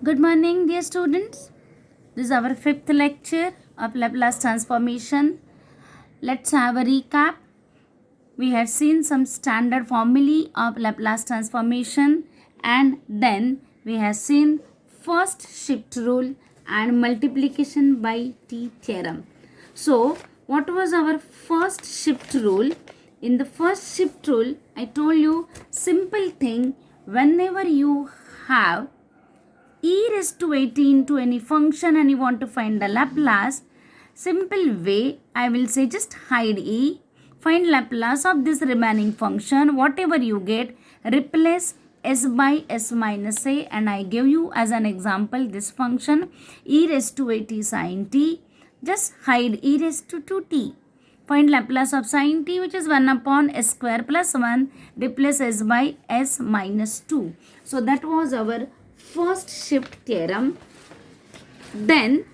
Good morning, dear students. This is our fifth lecture of Laplace transformation. Let's have a recap. We had seen some standard formulae of Laplace transformation, and then we have seen first shift rule and multiplication by t theorem. So, what was our first shift rule? In the first shift rule, I told you simple thing, whenever you have e raised to 80 into any function and you want to find the Laplace, simple way I will say just hide e, find Laplace of this remaining function, whatever you get, replace s by s minus a, and I give you as an example this function e raised to 80 sin t, just hide e raised to 2t. Find Laplace of sin t, which is 1 upon s square plus 1, replace s by s minus 2. So that was our first shift theorem. Then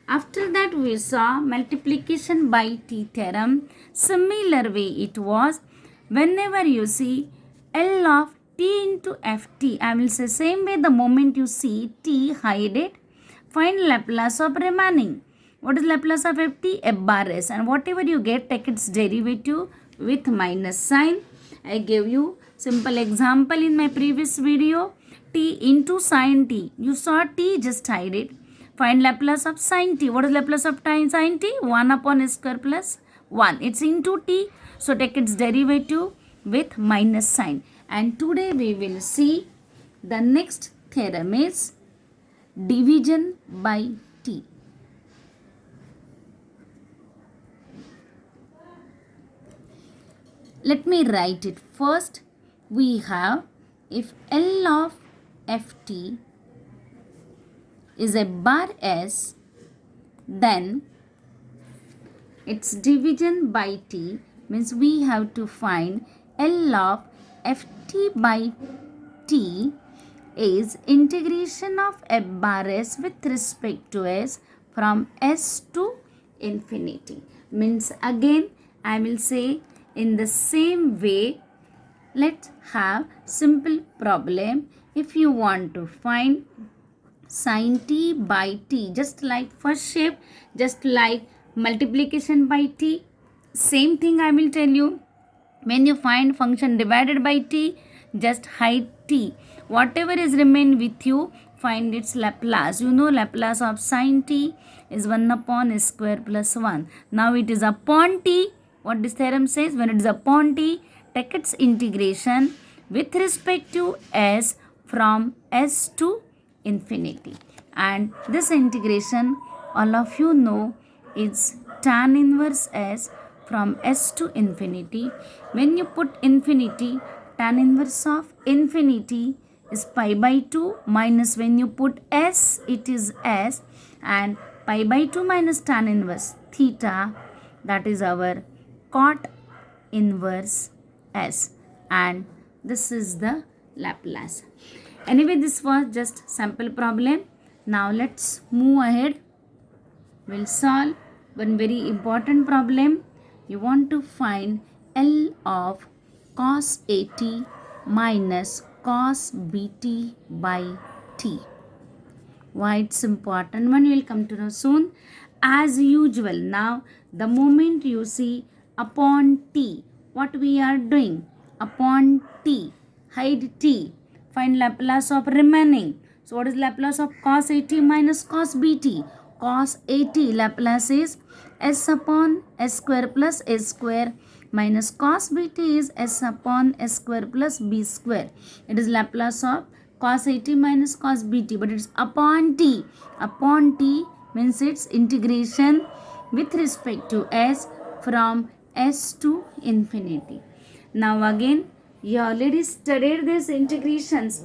after that we saw multiplication by t theorem. Similar way it was, whenever you see L of t into ft, I will say same way, the moment you see t, hide it, find Laplace of remaining. What is Laplace of ft? F bar s, and whatever you get, take its derivative with minus sign. I gave you simple example in my previous video. T into sin t. You saw t, just hide it. Find Laplace of sin t. What is Laplace of sin t? 1 upon s square plus 1. It's into t. So take its derivative with minus sign. And today we will see the next theorem is division by t. Let me write it first. We have, if L of ft is a bar s, then its division by t means we have to find L of ft by t is integration of f bar s with respect to s from s to infinity. Means again I will say in the same way, let's have simple problem. If you want to find sin t by t, just like first shape, just like multiplication by t, same thing I will tell you. When you find function divided by t, just hide t. Whatever is remain with you, find its Laplace. You know Laplace of sin t is 1 upon s square plus 1. Now it is upon t. What this theorem says, when it is upon t, take its integration with respect to s from s to infinity. And this integration, all of you know, is tan inverse s from s to infinity. When you put infinity, tan inverse of infinity is pi by 2 minus, when you put s, it is s, and pi by 2 minus tan inverse theta, that is our cot inverse s, and this is the Laplace. Anyway, this was just sample problem. Now let's move ahead. We'll solve one very important problem. You want to find L of cos AT minus cos BT by t. Why it's important one, you will come to know soon. As usual, now the moment you see upon t, what we are doing? Upon t, hide t, find Laplace of remaining. So what is Laplace of cos AT minus cos BT? Cos AT Laplace is s upon s square plus s square minus cos BT is s upon s square plus b square. It is Laplace of cos AT minus cos BT, but it's upon t. Upon t means its integration with respect to s from s to infinity. Now again, you already studied these integrations.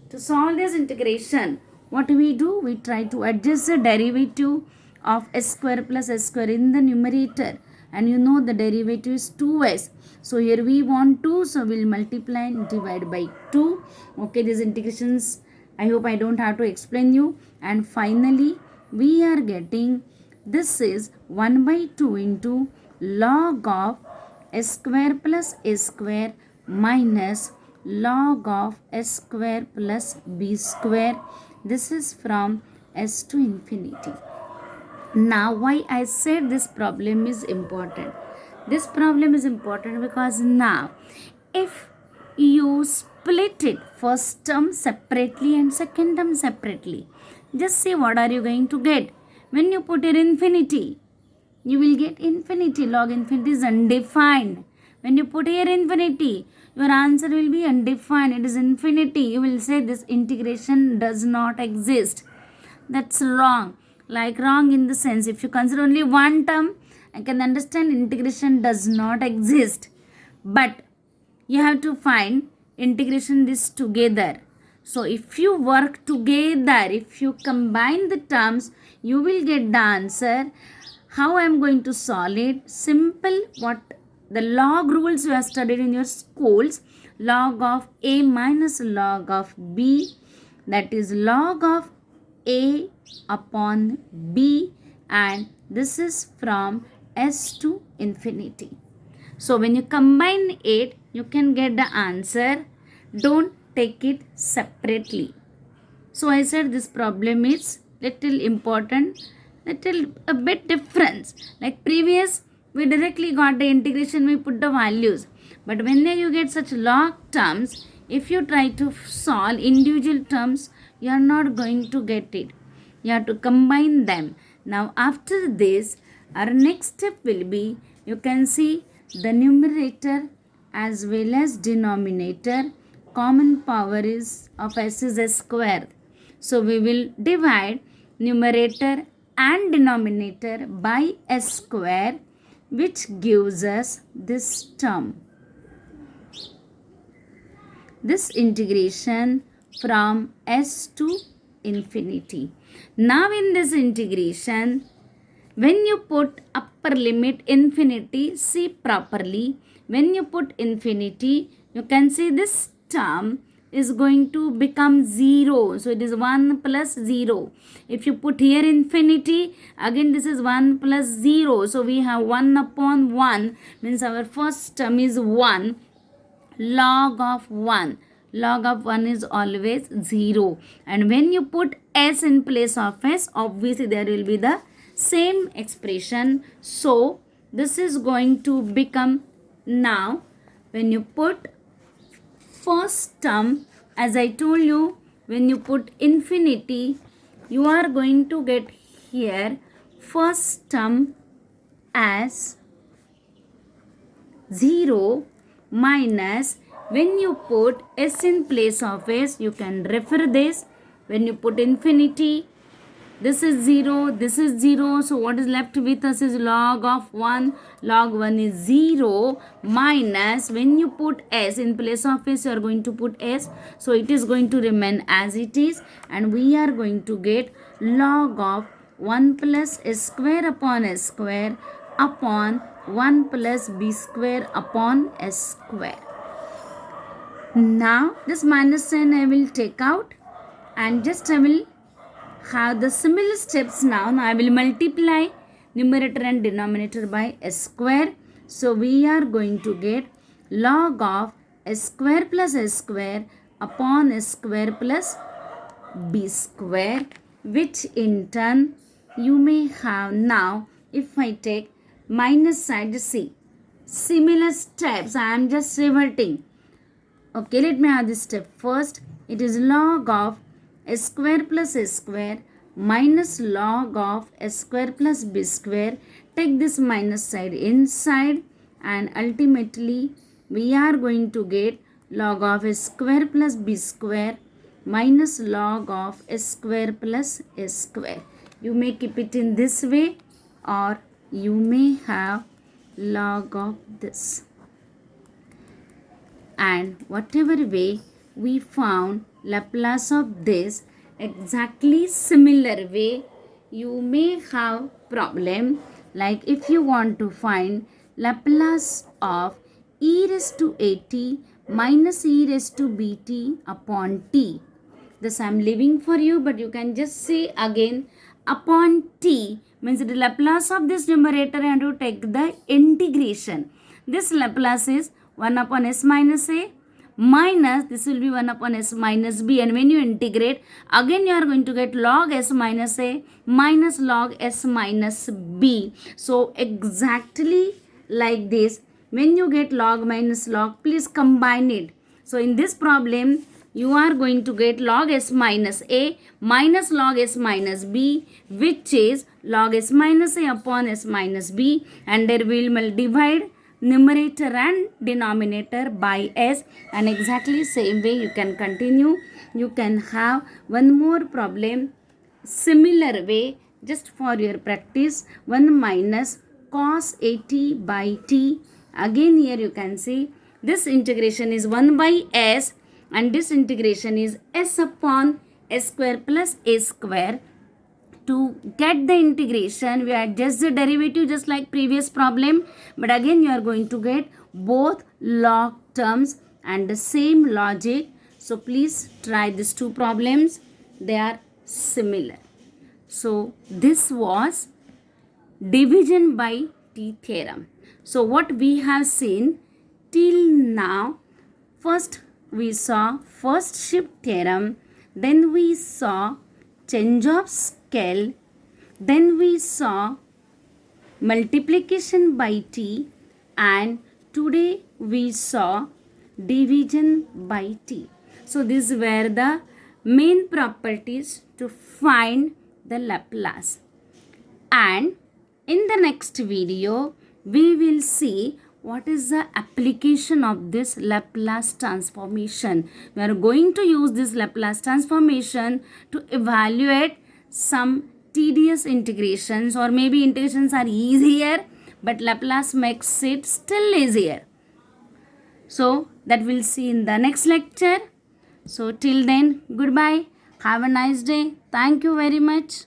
To solve this integration, what we do? We try to adjust the derivative of s square plus s square in the numerator. And you know the derivative is 2s. So here we want 2, so we'll multiply and divide by 2. Okay, these integrations, I hope I don't have to explain you. And finally, we are getting, this is 1 by 2 into log of s square plus a square minus log of s square plus b square This is from s to infinity. Now, why I said this problem is important? This problem is important because now, if you split it first term separately and second term separately, just see what are you going to get. When you put it infinity, you will get infinity. Log infinity is undefined. When you put here infinity, your answer will be undefined. It is infinity. You will say this integration does not exist. That's wrong. Like wrong in the sense, if you consider only one term, I can understand integration does not exist. But you have to find integration this together. So if you work together, if you combine the terms, you will get the answer. How I am going to solve it? Simple. What the log rules you have studied in your schools. Log of a minus log of b, that is log of a upon b, and this is from s to infinity. So when you combine it, you can get the answer. Don't take it separately. So I said this problem is little important, little a bit different. Like previous, we directly got the integration, we put the values. But when you get such log terms, if you try to solve individual terms, you are not going to get it. You have to combine them. Now after this, our next step will be, you can see the numerator as well as denominator. Common power is of s is s square. So we will divide numerator and denominator by s square, which gives us this term. This integration from s to infinity. Now in this integration, when you put upper limit infinity, see properly. When you put infinity, you can see this term is going to become 0. So it is 1 plus 0. If you put here infinity, again this is 1 plus 0. So we have 1 upon 1, means our first term is 1. Log of 1. Log of 1 is always 0. And when you put s in place of s, obviously there will be the same expression. So this is going to become, now when you put first term, as I told you, when you put infinity, you are going to get here first term as 0 minus, when you put s in place of s, you can refer this. When you put infinity, this is 0, this is 0. So what is left with us is log of 1. Log 1 is 0 minus, when you put s in place of s, you are going to put s. So it is going to remain as it is. And we are going to get log of 1 plus s square upon s square upon 1 plus b square upon s square. Now this minus sign I will take out, and just I will have the similar steps now. Now I will multiply numerator and denominator by s square. So we are going to get log of s square plus s square upon s square plus b square, which in turn you may have. Now if I take minus side, see similar steps, I am just reverting. Okay, let me have this step first. It is log of s square plus s square minus log of s square plus b square. Take this minus side inside, and ultimately we are going to get log of s square plus b square minus log of s square plus s square. You may keep it in this way, or you may have log of this. And whatever way we found Laplace of this, exactly similar way you may have problem. Like if you want to find Laplace of e raised to at minus e raised to bt upon t. This I am leaving for you, but you can just say again, upon t means the Laplace of this numerator, and you take the integration. This Laplace is 1 upon s minus a minus, this will be 1 upon s minus b, and when you integrate, again you are going to get log s minus a minus log s minus b. So exactly like this, when you get log minus log, please combine it. So in this problem, you are going to get log s minus a minus log s minus b, which is log s minus a upon s minus b, and there we will divide numerator and denominator by s, and exactly same way you can continue. You can have one more problem similar way just for your practice. 1 minus cos 80 by t. Again here you can see this integration is 1 by s, and this integration is s upon s square plus a square. To get the integration, we adjust the derivative just like previous problem, but again you are going to get both log terms and the same logic. So please try these two problems, they are similar. So this was division by t theorem. So what we have seen till now, first we saw first shift theorem, then we saw change of scale, then we saw multiplication by t, and today we saw division by t. So these were the main properties to find the Laplace. And in the next video, we will see what is the application of this Laplace transformation. We are going to use this Laplace transformation to evaluate some tedious integrations, or maybe integrations are easier, but Laplace makes it still easier. So that we'll see in the next lecture. So till then, goodbye. Have a nice day. Thank you very much.